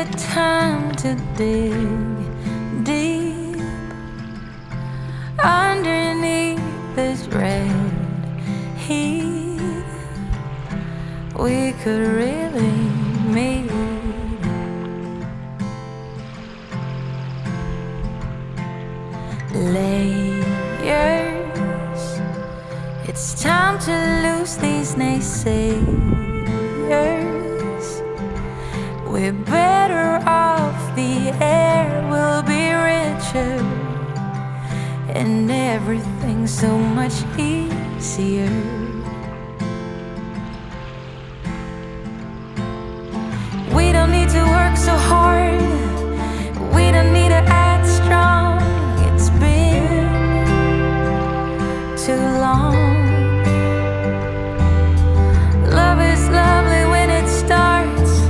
the time to dig deep underneath this red heat. We could really meet. Layers, it's time to lose these naysayers. We're better off, the air will be richer, and everything's so much easier. We don't need to work so hard, we don't need to act strong. It's been too long. Love is lovely when it starts.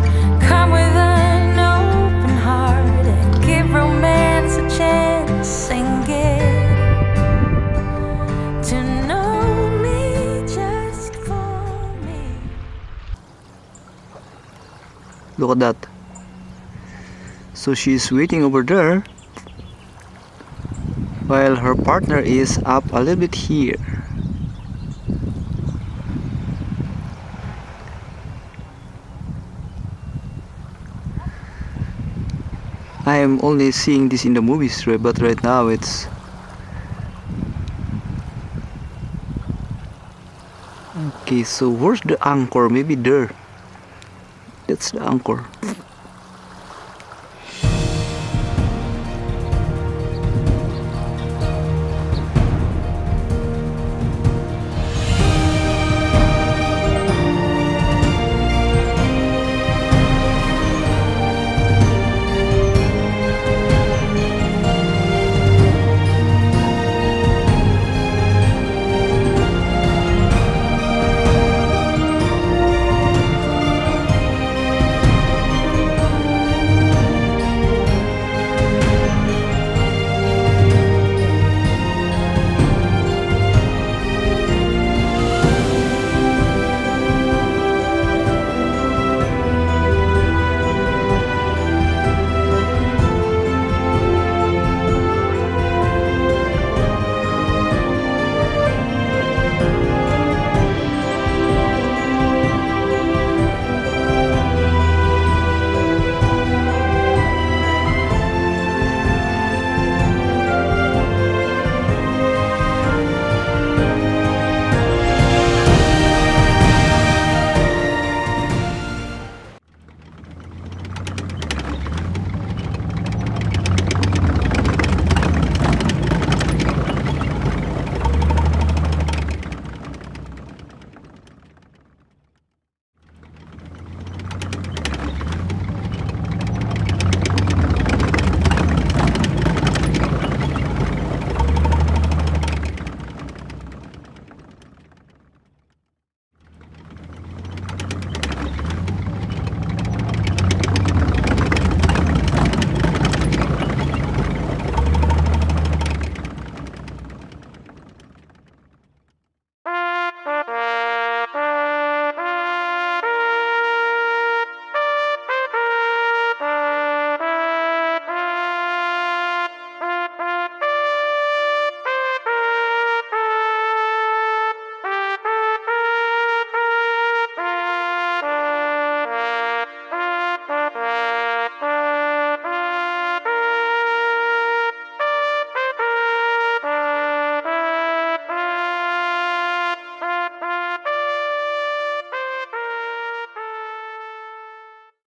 Come with an open heart and give romance a chance and get to know me just for me. Look at that. So she's waiting over there while her partner is up a little bit here. I am only seeing this in the movies, right? But right now it's okay. So where's the anchor? Maybe there. That's the anchor.